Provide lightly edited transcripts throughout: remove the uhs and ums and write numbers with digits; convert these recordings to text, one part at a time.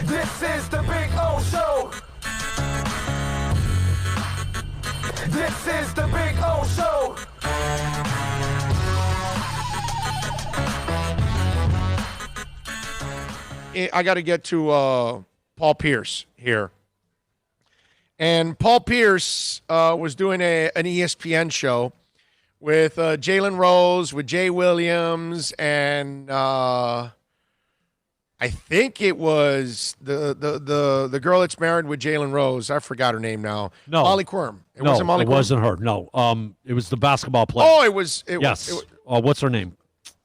This is the Big O Show. This is the Big O Show. I got to get to Paul Pierce here. And Paul Pierce was doing an ESPN show with Jalen Rose, with Jay Williams, and I think it was the girl that's married with Jalen Rose. I forgot her name now. No. Molly Quirm. No, wasn't Molly it Quirm? wasn't her. No. It was the basketball player. Oh, it was. Yes. What's her name?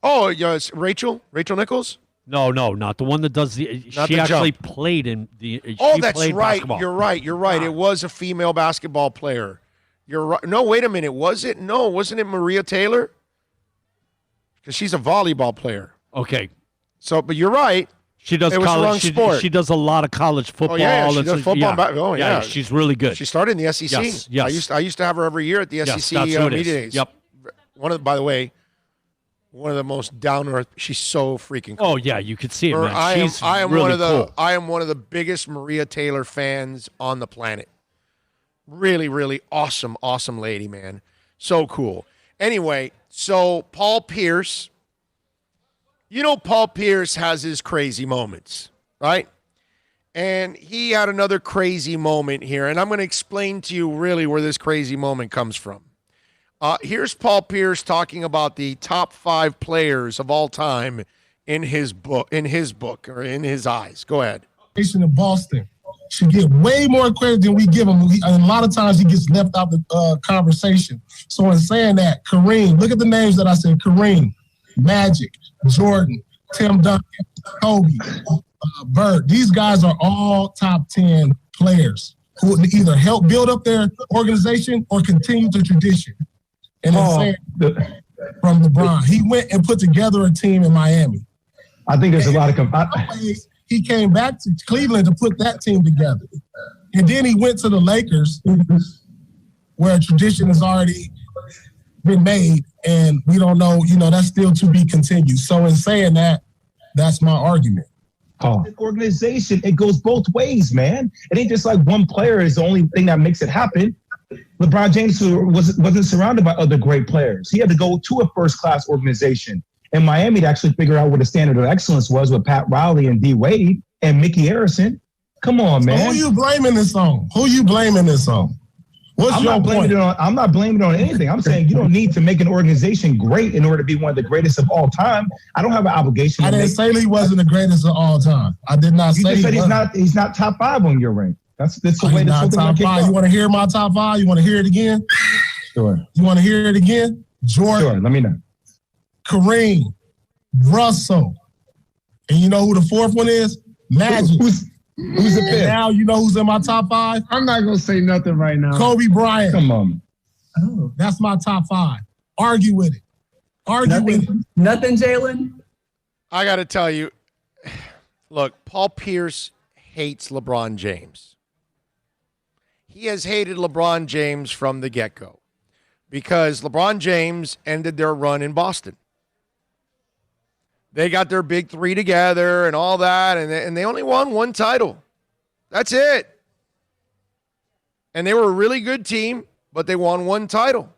Oh, yes, Rachel Nichols? No, not the one that does the. Not she the actually jump. played in the. Oh, she that's played right. basketball. You're right. It was a female basketball player. You're right. No, wait a minute. Was it? No, wasn't it Maria Taylor? Because she's a volleyball player. Okay. So, but you're right. She does It was the wrong college. sport. She does a lot of college football. Oh yeah, she and does so- football. yeah. She's really good. She started in the SEC. Yes. I used to have her every year at the Yes, SEC that's who it media is. days. Yep. By the way, one of the most down to earth. She's so freaking cool. Oh yeah, you could see it, man. She's I am really one of the cool. I am one of the biggest Maria Taylor fans on the planet. Really, really awesome lady, man. So cool. Anyway, so Paul Pierce, Paul Pierce has his crazy moments, right? And he had another crazy moment here, and I'm going to explain to you really where this crazy moment comes from. Here's Paul Pierce talking about the top 5 players of all time in his book, or in his eyes. Go ahead. In Boston should get way more credit than we give him. And a lot of times he gets left out the conversation. So in saying that, Kareem, look at the names that I said: Kareem, Magic, Jordan, Tim Duncan, Kobe, Bird. These guys are all top 10 players who either help build up their organization or continue the tradition. And from LeBron, he went and put together a team in Miami. I think there's a lot of he came back to Cleveland to put that team together. And then he went to the Lakers, where a tradition has already been made, and we don't know, that's still to be continued. So in saying that, that's my argument. Organization, it goes both ways, man. It ain't just like one player is the only thing that makes it happen. LeBron James wasn't surrounded by other great players. He had to go to a first-class organization in Miami to actually figure out what the standard of excellence was with Pat Riley and D. Wade and Mickey Harrison. Come on, man. So who you blaming this on? What's your point? I'm not blaming it on anything. I'm saying you don't need to make an organization great in order to be one of the greatest of all time. I don't have an obligation. I didn't say he wasn't the greatest of all time. I did not say you just said he's not top 5 on your rank. That's the way not top 5. You want to hear my top 5? You want to hear it again? Sure. You want to hear it again? Jordan. Sure. Let me know. Kareem, Russell, and you know who the 4th one is? Magic. Who's the 5th? Now you know who's in my top 5? I'm not gonna say nothing right now. Kobe Bryant. Come on. Oh, that's my top 5. Argue with it. Nothing, Jalen? I got to tell you, look, Paul Pierce hates LeBron James. He has hated LeBron James from the get-go because LeBron James ended their run in Boston. They got their big 3 together and all that, and they only won 1 title. That's it. And they were a really good team, but they won 1 title.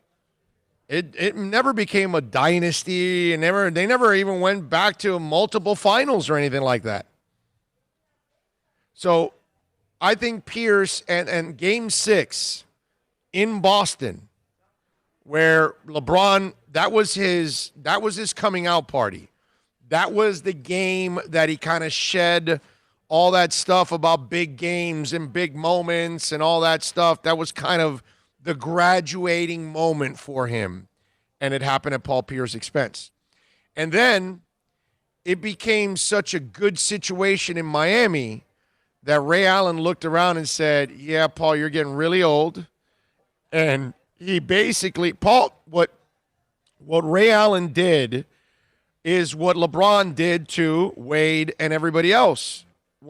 It never became a dynasty, and they never even went back to multiple finals or anything like that. So I think Pierce and Game 6 in Boston, where LeBron, that was his coming out party. That was the game that he kind of shed all that stuff about big games and big moments and all that stuff. That was kind of the graduating moment for him. And it happened at Paul Pierce's expense. And then it became such a good situation in Miami that Ray Allen looked around and said, yeah, Paul, you're getting really old. And he basically, what Ray Allen did is what LeBron did to Wade and everybody else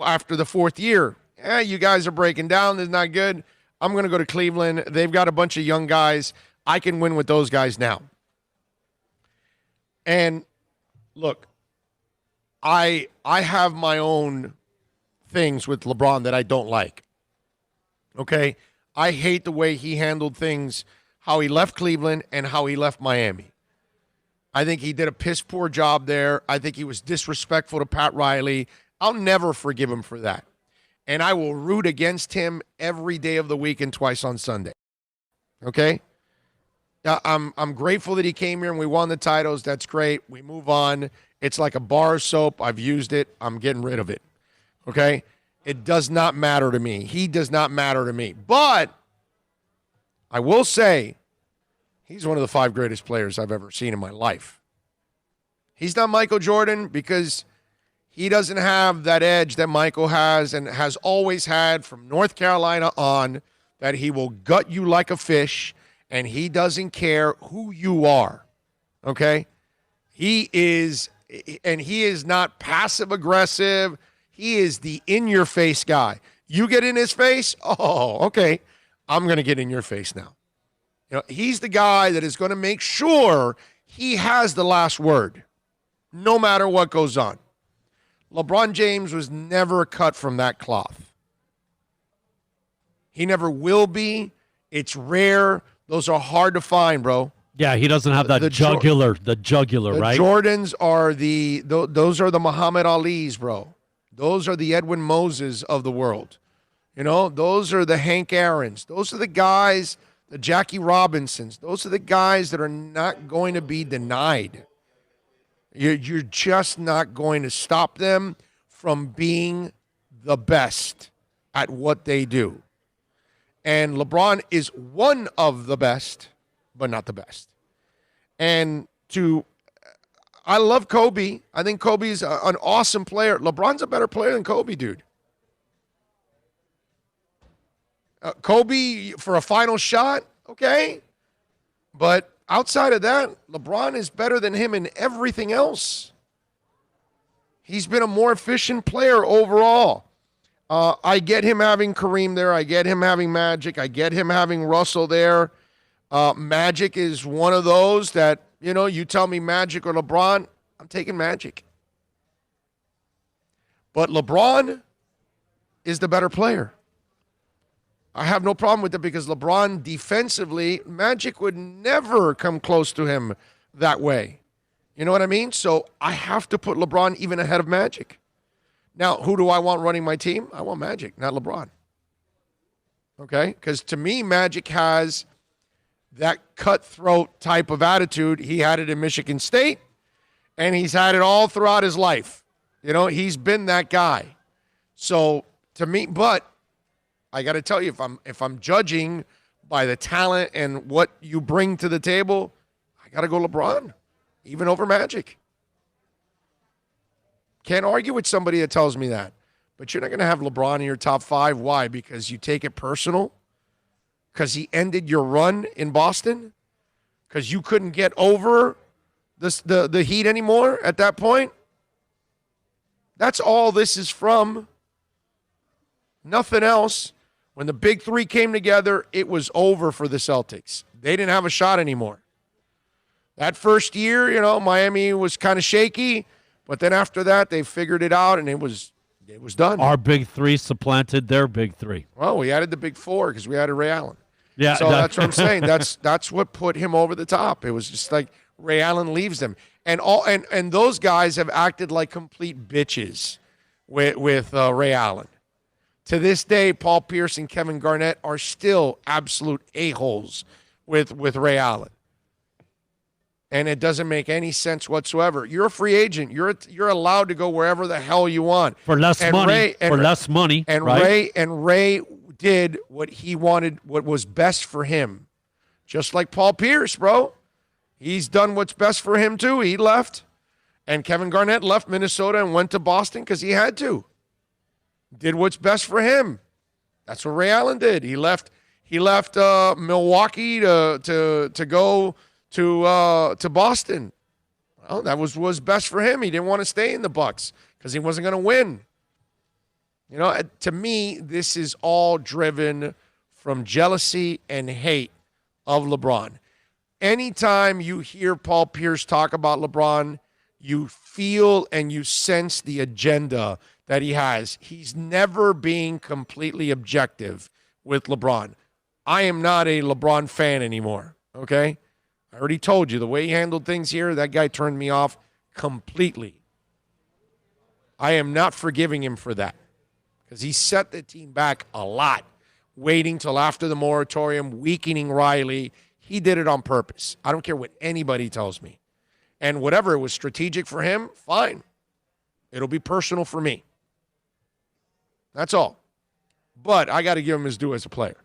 after the 4th year. Yeah, you guys are breaking down. This is not good. I'm going to go to Cleveland. They've got a bunch of young guys. I can win with those guys now. And look, I have my own things with LeBron that I don't like. Okay? I hate the way he handled things, how he left Cleveland and how he left Miami. I think he did a piss-poor job there. I think he was disrespectful to Pat Riley. I'll never forgive him for that. And I will root against him every day of the week and twice on Sunday. Okay? I'm grateful that he came here and we won the titles. That's great. We move on. It's like a bar of soap. I've used it. I'm getting rid of it. Okay? It does not matter to me. He does not matter to me. But I will say he's one of the 5 greatest players I've ever seen in my life. He's not Michael Jordan because he doesn't have that edge that Michael has and has always had from North Carolina on, that he will gut you like a fish and he doesn't care who you are. Okay? He is not passive aggressive. He is the in-your-face guy. You get in his face, oh, okay, I'm going to get in your face now. You know, he's the guy that is going to make sure he has the last word, no matter what goes on. LeBron James was never cut from that cloth. He never will be. It's rare. Those are hard to find, bro. Yeah, he doesn't have that jugular, right? Jordans are those are the Muhammad Alis, bro. Those are the Edwin Moses of the world. You know, those are the Hank Aarons. Those are the guys, the Jackie Robinsons. Those are the guys that are not going to be denied. You're just not going to stop them from being the best at what they do. And LeBron is one of the best, but not the best. And I love Kobe. I think Kobe's an awesome player. LeBron's a better player than Kobe, dude. Kobe for a final shot, okay. But outside of that, LeBron is better than him in everything else. He's been a more efficient player overall. I get him having Kareem there. I get him having Magic. I get him having Russell there. Magic is one of those that, you know, you tell me Magic or LeBron, I'm taking Magic. But LeBron is the better player. I have no problem with it because LeBron defensively, Magic would never come close to him that way. You know what I mean? So I have to put LeBron even ahead of Magic. Now, who do I want running my team? I want Magic, not LeBron. Okay? Because to me, Magic has that cutthroat type of attitude. He had it in Michigan State, and he's had it all throughout his life. You know, he's been that guy. So to me, but I got to tell you, if I'm judging by the talent and what you bring to the table, I got to go LeBron, even over Magic. Can't argue with somebody that tells me that. But you're not going to have LeBron in your top 5. Why? Because you take it personal? Because he ended your run in Boston? Because you couldn't get over the Heat anymore at that point? That's all this is from. Nothing else. When the big 3 came together, it was over for the Celtics. They didn't have a shot anymore. That first year, you know, Miami was kind of shaky. But then after that, they figured it out, and it was done. Our big 3 supplanted their big 3. Well, we added the big 4 because we added Ray Allen. Yeah, so that's what I'm saying. That's what put him over the top. It was just like Ray Allen leaves them, and those guys have acted like complete bitches with Ray Allen. To this day, Paul Pierce and Kevin Garnett are still absolute a-holes with Ray Allen. And it doesn't make any sense whatsoever. You're a free agent. You're allowed to go wherever the hell you want. For less money. And right? Ray did what he wanted, what was best for him. Just like Paul Pierce, bro. He's done what's best for him too. He left. And Kevin Garnett left Minnesota and went to Boston because he had to. Did what's best for him. That's what Ray Allen did. He left Milwaukee to go to Boston. Well, that was best for him. He didn't want to stay in the Bucks because he wasn't going to win. You know, to me, this is all driven from jealousy and hate of LeBron. Anytime you hear Paul Pierce talk about LeBron, you feel and you sense the agenda that he has. He's never being completely objective with LeBron. I am not a LeBron fan anymore, okay? I already told you, the way he handled things here, that guy turned me off completely. I am not forgiving him for that because he set the team back a lot, waiting till after the moratorium, weakening Riley. He did it on purpose. I don't care what anybody tells me. And whatever it was strategic for him, fine. It'll be personal for me. That's all. But I got to give him his due as a player.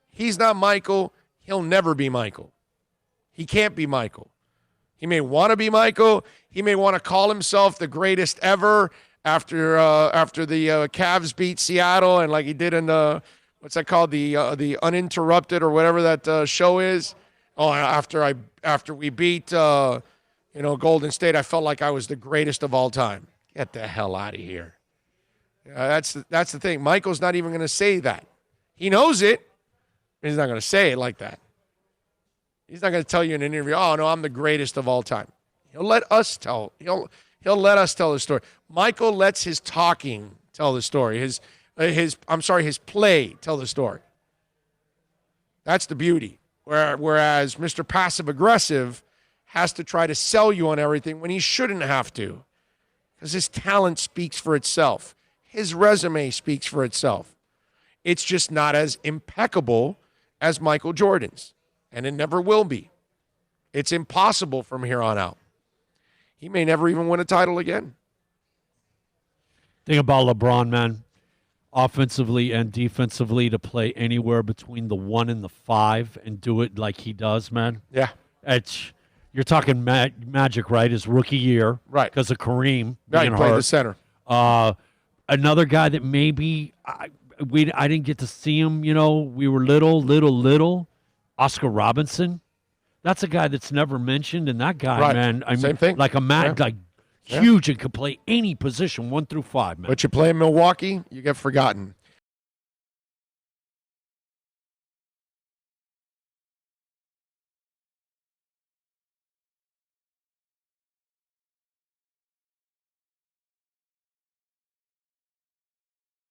He's not Michael. He'll never be Michael. He can't be Michael. He may want to be Michael. He may want to call himself the greatest ever after the Cavs beat Seattle and like he did in the, what's that called, the Uninterrupted or whatever that show is. Oh, after we beat Golden State, I felt like I was the greatest of all time. Get the hell out of here. That's the thing. Michael's not even going to say that. He knows it. But he's not going to say it like that. He's not going to tell you in an interview, "Oh no, I'm the greatest of all time." He'll let us tell. He'll let us tell the story. Michael lets his talking tell the story. His play tell the story. That's the beauty. Whereas Mr. Passive Aggressive has to try to sell you on everything when he shouldn't have to, because his talent speaks for itself. His resume speaks for itself. It's just not as impeccable as Michael Jordan's, and it never will be. It's impossible from here on out. He may never even win a title again. Thing about LeBron, man, offensively and defensively, to play anywhere between the 1 and the 5 and do it like he does, man. Yeah. You're talking Magic, right? His rookie year. Right. Because of Kareem. Right, he played the center. Another guy that maybe I didn't get to see him, we were little. Oscar Robinson. That's a guy that's never mentioned, and that guy, right. man, Same thing. Like huge and could play any position, 1 through 5, man. But you play in Milwaukee, you get forgotten.